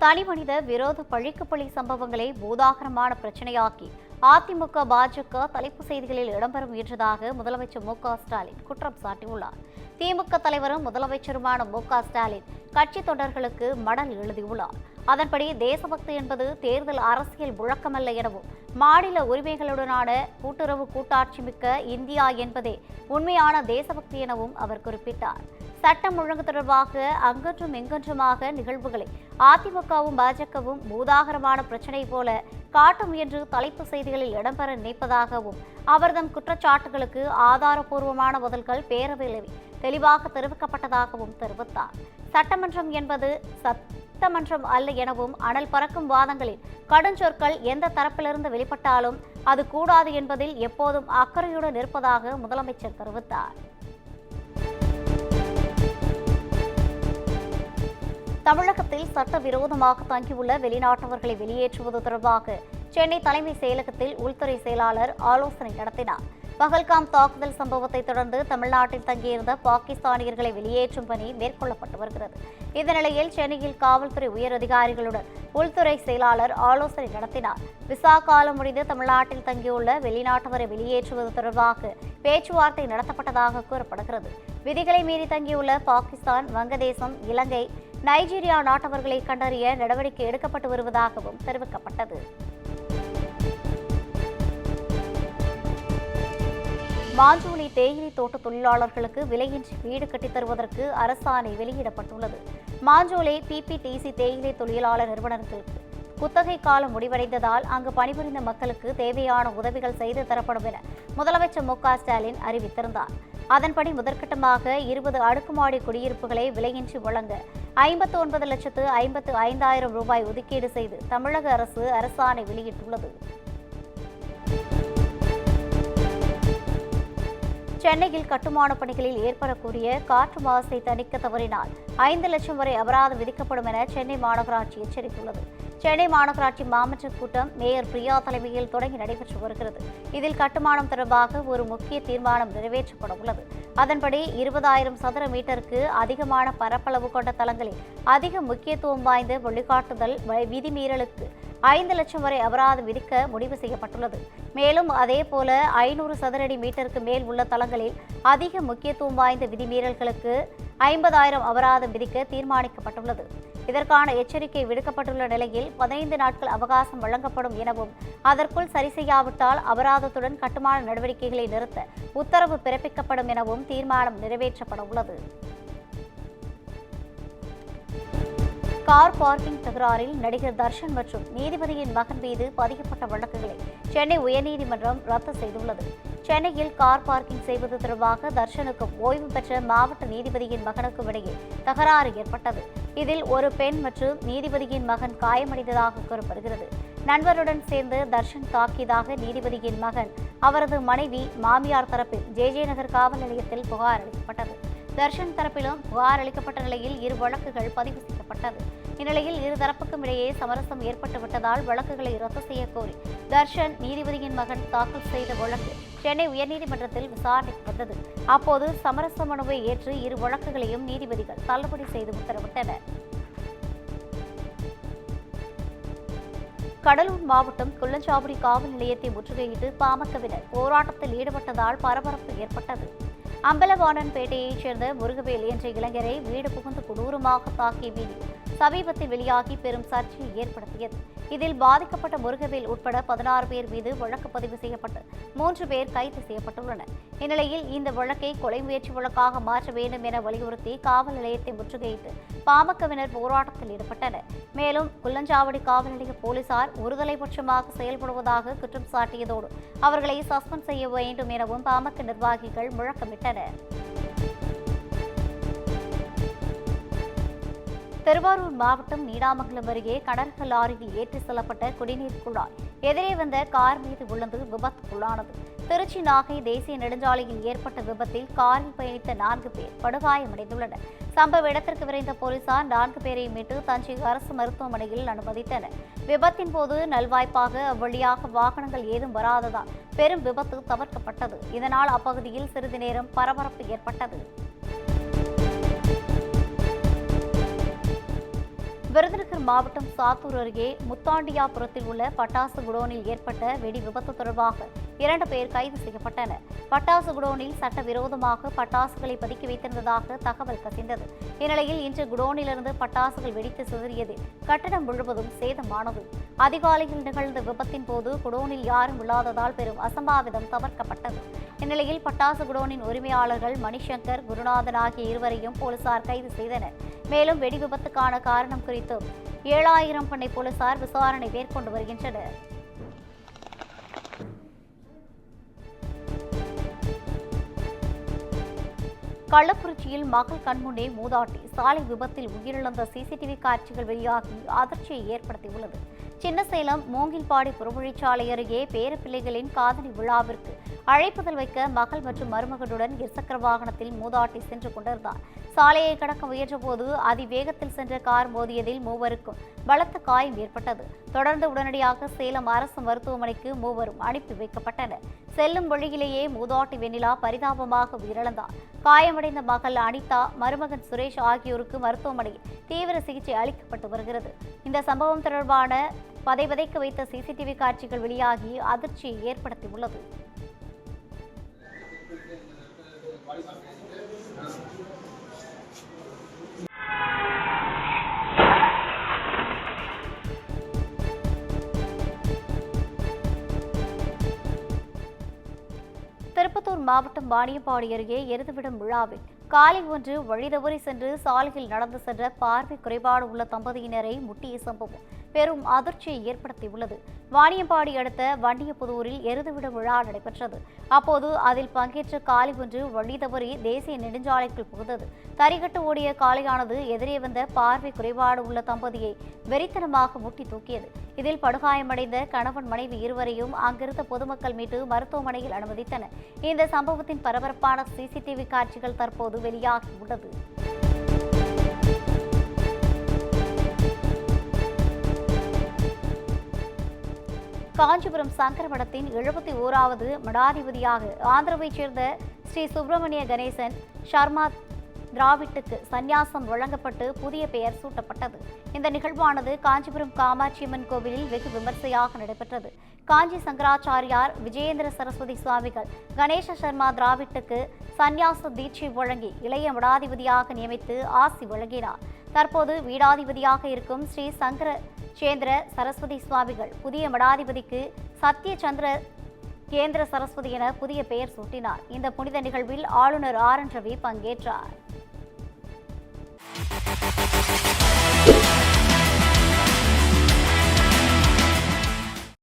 தனிமனித விரோத பழிக்கு பழி சம்பவங்களை பூதாகரமான பிரச்சனையாக்கி அதிமுக பாஜக தலைப்பு செய்திகளில் இடம்பெற முயன்றதாக முதலமைச்சர் மு க ஸ்டாலின் குற்றம் சாட்டியுள்ளார். திமுக தலைவரும் முதலமைச்சருமான மு க ஸ்டாலின் கட்சி தொண்டர்களுக்கு மடல் எழுதியுள்ளார். அதன்படி தேசபக்தி என்பது தேர்தல் அரசியல் முழக்கமல்ல எனவும் மாநில உரிமைகளுடனான கூட்டுறவு கூட்டாட்சி மிக்க இந்தியா என்பதே உண்மையான தேசபக்தி எனவும் அவர் குறிப்பிட்டார். சட்டம் ஒழுங்கு தொடர்பாக அங்கன்றும் இங்கன்றுமாக நிகழ்வுகளை அதிமுகவும் பாஜகவும் பூதாகரமான பிரச்சினை போல காட்ட முயன்று தலைப்பு செய்திகளில் இடம்பெற நினைப்பதாகவும் அவர்தம் குற்றச்சாட்டுகளுக்கு ஆதாரபூர்வமான பதில்கள் பேரவையில் தெளிவாக தெரிவிக்கப்பட்டதாகவும் தெரிவித்தார். சட்டமன்றம் என்பது சட்டமன்றம் அல்ல எனவும் அனல் பறக்கும் வாதங்களில் கடுஞ்சொற்கள் எந்த தரப்பிலிருந்து வெளிப்பட்டாலும் அது கூடாது என்பதில் எப்போதும் அக்கறையுடன் இருப்பதாக முதலமைச்சர் தெரிவித்தார். தமிழகத்தில் சட்டவிரோதமாக தங்கியுள்ள வெளிநாட்டவர்களை வெளியேற்றுவது தொடர்பாக சென்னை தலைமைச் செயலகத்தில் உள்துறை செயலாளர் ஆலோசனை நடத்தினார். பகல்காம் தாக்குதல் சம்பவத்தை தொடர்ந்து தமிழ்நாட்டில் தங்கியிருந்த பாகிஸ்தானியர்களை வெளியேற்றும் பணி மேற்கொள்ளப்பட்டு வருகிறது. இந்த நிலையில் சென்னையில் காவல்துறை உயர் அதிகாரிகளுடன் உள்துறை செயலாளர் ஆலோசனை நடத்தினார். விசா காலம் முடிந்து தமிழ்நாட்டில் தங்கியுள்ள வெளிநாட்டவரை வெளியேற்றுவது தொடர்பாக பேச்சுவார்த்தை நடத்தப்பட்டதாக கூறப்படுகிறது. விதிகளை மீறி தங்கியுள்ள பாகிஸ்தான், வங்கதேசம், இலங்கை, நைஜீரியா நாட்டவர்களை கண்டறிய நடவடிக்கை எடுக்கப்பட்டு வருவதாகவும் தெரிவிக்கப்பட்டது. மாஞ்சோலை தேயிலை தோட்ட தொழிலாளர்களுக்கு விலையின்றி வீடு கட்டித் தருவதற்கு அரசாணை வெளியிடப்பட்டுள்ளது. மாஞ்சோலை PPTC தேயிலை தொழிலாளர் நிறுவனங்களுக்கு குத்தகை காலம் முடிவடைந்ததால் அங்கு பணிபுரிந்த மக்களுக்கு தேவையான உதவிகள் செய்து தரப்படும் என முதலமைச்சர் மு க ஸ்டாலின் அறிவித்திருந்தார். அதன்படி முதற்கட்டமாக 20 அடுக்குமாடி குடியிருப்புகளை விலையின்றி வழங்க 59,55,000 ரூபாய் ஒதுக்கீடு செய்து தமிழக அரசு அரசாணை வெளியிட்டுள்ளது. சென்னையில் கட்டுமான பணிகளில் ஏற்படக்கூடிய காற்று மாசை தணிக்க தவறினால் 5 லட்சம் வரை அபராதம் விதிக்கப்படும் என சென்னை மாநகராட்சி எச்சரித்துள்ளது. சென்னை மாநகராட்சி மாமன்ற கூட்டம் மேயர் பிரியா தலைமையில் தொடங்கி நடைபெற்று வருகிறது. இதில் கட்டுமானம் தொடர்பாக ஒரு முக்கிய தீர்மானம் நிறைவேற்றப்பட உள்ளது. அதன்படி 20,000 சதுர மீட்டருக்கு அதிகமான பரப்பளவு கொண்ட தளங்களில் அதிக முக்கியத்துவம் வாய்ந்த வழிகாட்டுதல் விதிமீறலுக்கு 5 லட்சம் வரை அபராதம் விதிக்க முடிவு செய்யப்பட்டுள்ளது. மேலும் அதேபோல 500 சதுரடி மீட்டருக்கு மேல் உள்ள தளங்களில் அதிக முக்கியத்துவம் வாய்ந்த விதிமீறல்களுக்கு 50,000 அபராதம் விதிக்க தீர்மானிக்கப்பட்டுள்ளது. இதற்கான எச்சரிக்கை விடுக்கப்பட்டுள்ள நிலையில் 15 நாட்கள் அவகாசம் வழங்கப்படும் எனவும் அதற்குள் சரி செய்யாவிட்டால் அபராதத்துடன் கட்டுமான நடவடிக்கைகளை நிறுத்த உத்தரவு பிறப்பிக்கப்படும் எனவும் தீர்மானம் நிறைவேற்றப்பட உள்ளது. கார் பார்க்கிங் தகராறில் நடிகர் தர்ஷன் மற்றும் நீதிபதியின் மகன் மீது பதியப்பட்ட வழக்குகளை சென்னை உயர்நீதிமன்றம் ரத்து செய்துள்ளது. சென்னையில் கார் பார்க்கிங் செய்வது தொடர்பாக தர்ஷனுக்கும் ஓய்வு பெற்ற மாவட்ட நீதிபதியின் மகனுக்கும் இடையே தகராறு ஏற்பட்டது. இதில் ஒரு பெண் மற்றும் நீதிபதியின் மகன் காயமடைந்ததாக கூறப்படுகிறது. நண்பருடன் சேர்ந்து தர்ஷன் தாக்கியதாக நீதிபதியின் மகன், அவரது மனைவி, மாமியார் தரப்பில் JJ நகர் காவல் நிலையத்தில் புகார் அளிக்கப்பட்டது. தர்ஷன் தரப்பிலும் புகார் அளிக்கப்பட்ட நிலையில் 2 வழக்குகள் பதிவு செய்யப்பட்டது. இந்நிலையில் இரு தரப்புக்கும் இடையே சமரசம் ஏற்பட்டுவிட்டதால் வழக்குகளை ரத்து செய்ய கோரி தர்ஷன் நீதிபதியின் மகன் தாக்கல் செய்த வழக்கு சென்னை உயர்நீதிமன்றத்தில் விசாரணைக்கு வந்தது. அப்போது சமரச மனுவை ஏற்று 2 வழக்குகளையும் நீதிபதிகள் தள்ளுபடி செய்து உத்தரவிட்டனர். கடலூர் மாவட்டம் குள்ளஞ்சாவடி காவல் நிலையத்தை முற்றுகையிட்டு பாமகவினர் போராட்டத்தில் ஈடுபட்டதால் பரபரப்பு ஏற்பட்டது. அம்பலவாணன்பேட்டையைச் சேர்ந்த முருகவேல் என்ற இளைஞரை வீடு புகுந்து கொடூரமாக தாக்கிய வீடியோ சமீபத்தில் வெளியாகி பெரும் சர்ச்சையை ஏற்படுத்தியது. இதில் பாதிக்கப்பட்ட முருகவேல் உட்பட 16 பேர் மீது வழக்கு பதிவு செய்யப்பட்டு 3 பேர் கைது செய்யப்பட்டுள்ளனர். இந்நிலையில் இந்த வழக்கை கொலை முயற்சி வழக்காக மாற்ற வேண்டும் என வலியுறுத்தி காவல் நிலையத்தை முற்றுகையிட்டு பாமகவினர் போராட்டத்தில் ஈடுபட்டனர். மேலும் குள்ளஞ்சாவடி காவல் நிலைய போலீசார் ஒருதலைபட்சமாக செயல்படுவதாக குற்றம் சாட்டியதோடு அவர்களை சஸ்பெண்ட் செய்ய வேண்டும் எனவும் பாமக நிர்வாகிகள் முழக்கமிட்டனர். திருவாரூர் மாவட்டம் நீடாமங்கலம் அருகே கடற்கல் லாரியில் ஏற்றிச் செல்லப்பட்ட குடிநீர் குழாய் எதிரே வந்த கார் மீது விழுந்து விபத்துக்குள்ளானது. திருச்சி நாகை தேசிய நெடுஞ்சாலையில் ஏற்பட்ட விபத்தில் காரில் பயணித்த 4 பேர் படுகாயமடைந்துள்ளனர். சம்பவ இடத்திற்கு விரைந்த போலீசார் 4 பேரை மீட்டு தஞ்சை அரசு மருத்துவமனையில் அனுமதித்தனர். விபத்தின் போது நல்வாய்ப்பாக அவ்வழியாக வாகனங்கள் ஏதும் வராததால் பெரும் விபத்து தவிர்க்கப்பட்டது. இதனால் அப்பகுதியில் சிறிது நேரம் பரபரப்பு ஏற்பட்டது. விருதுநகர் மாவட்டம் சாத்தூர் அருகே முத்தாண்டியாபுரத்தில் உள்ள பட்டாசு குடோனில் ஏற்பட்ட வெடி விபத்து தொடர்பாக 2 பேர் கைது செய்யப்பட்டனர். பட்டாசு குடோனில் சட்டவிரோதமாக பட்டாசுகளை பதுக்கி வைத்திருந்ததாக தகவல் கசிந்தது. இந்நிலையில் இன்று குடோனிலிருந்து பட்டாசுகள் வெடித்து சிதறியதில் கட்டடம் முழுவதும் சேதமானது. அதிகாலையில் நிகழ்ந்த விபத்தின் போது குடோனில் யாரும் இல்லாததால் பெரும் அசம்பாவிதம் தவிர்க்கப்பட்டது. இந்நிலையில் பட்டாசு குடோனின் உரிமையாளர்கள் மணிசங்கர், குருநாதன் ஆகிய இருவரையும் போலீசார் கைது செய்தனர். மேலும் வெடி விபத்துக்கான காரணம் குறித்து 7000 பண்ணை போலீசார் விசாரணை மேற்கொண்டு வருகின்றனர். கள்ளக்குறிச்சியில் மகள் கண்முன்னே மூதாட்டி சாலை விபத்தில் உயிரிழந்த சிசிடிவி காட்சிகள் வெளியாகி அதிர்ச்சியை ஏற்படுத்தியுள்ளது. சின்னசேலம் மூங்கில்பாடி புறவழிச்சாலை அருகே பேரப்பிள்ளைகளின் காதணி விழாவிற்கு அழைப்புதல் வைக்க மகள் மற்றும் மருமகனுடன் இருசக்கர வாகனத்தில் மூதாட்டி சென்று கொண்டிருந்தார். சாலையை கடக்க முயன்றபோது அதிவேகத்தில் சென்ற கார் மோதியதில் மூவருக்கும் பலத்த காயம் ஏற்பட்டது. தொடர்ந்து உடனடியாக சேலம் அரசு மருத்துவமனைக்கு மூவரும் அனுப்பி வைக்கப்பட்டனர். செல்லும் வழியிலேயே மூதாட்டி வெண்ணிலா பரிதாபமாக உயிரிழந்தார். காயமடைந்த மகள் அனிதா, மருமகன் சுரேஷ் ஆகியோருக்கு மருத்துவமனையில் தீவிர சிகிச்சை அளிக்கப்பட்டு வருகிறது. இந்த சம்பவம் தொடர்பான பதைபதைக்க வைத்த சிசிடிவி காட்சிகள் வெளியாகி அதிர்ச்சியை ஏற்படுத்தியுள்ளது. திருப்பத்தூர் மாவட்டம் வாணியம்பாடி அருகே எருதுவிடும் விழாவில் காலை ஒன்று வழிதவறி சென்று சாலையில் நடந்து சென்ற பார்வை குறைபாடு உள்ள தம்பதியினரை முட்டிய சம்பவம் பெரும் அதிர்ச்சியை ஏற்படுத்தியுள்ளது. வாணியம்பாடி அடுத்த வண்டியப்புதூரில் எருதுவிடும் விழா நடைபெற்றது. அப்போது அதில் பங்கேற்ற காலை ஒன்று வழிதவறி தேசிய நெடுஞ்சாலைக்குள் புகுந்தது. தரிகட்டு ஓடிய காளையானது எதிரே வந்த பார்வை குறைபாடு உள்ள தம்பதியை வெறித்தனமாக முட்டி தூக்கியது. இதில் படுகாயமடைந்த கணவன் மனைவி இருவரையும் அங்கிருந்த பொதுமக்கள் மீட்டு மருத்துவமனையில் அனுமதித்தனர். இந்த சம்பவத்தின் பரபரப்பான சிசிடிவி காட்சிகள் தற்போது வெளியாகியுள்ளது. காஞ்சிபுரம் சங்கர மடத்தின் 71வது மடாதிபதியாக ஆந்திராவைச் சேர்ந்த ஸ்ரீ சுப்பிரமணிய கணேசன் சர்மா திராவிட்டுக்கு சந்நியாசம் வழங்கப்பட்டு புதிய பெயர் சூட்டப்பட்டது. இந்த நிகழ்வானது காஞ்சிபுரம் காமாட்சியம்மன் கோவிலில் வெகு விமர்சையாக நடைபெற்றது. காஞ்சி சங்கராச்சாரியார் விஜயேந்திர சரஸ்வதி சுவாமிகள் கணேச சர்மா திராவிட்டுக்கு சந்நியாச தீட்சை வழங்கி இளைய மடாதிபதியாக நியமித்து ஆசி வழங்கினார். தற்போது வீடாதிபதியாக இருக்கும் ஸ்ரீ சங்கர சேந்திர சரஸ்வதி சுவாமிகள் புதிய மடாதிபதிக்கு சத்ய சந்திர கேந்திர சரஸ்வதி என புதிய பெயர் சூட்டினார். இந்த புனித நிகழ்வில் ஆளுநர் RN ரவி பங்கேற்றார்.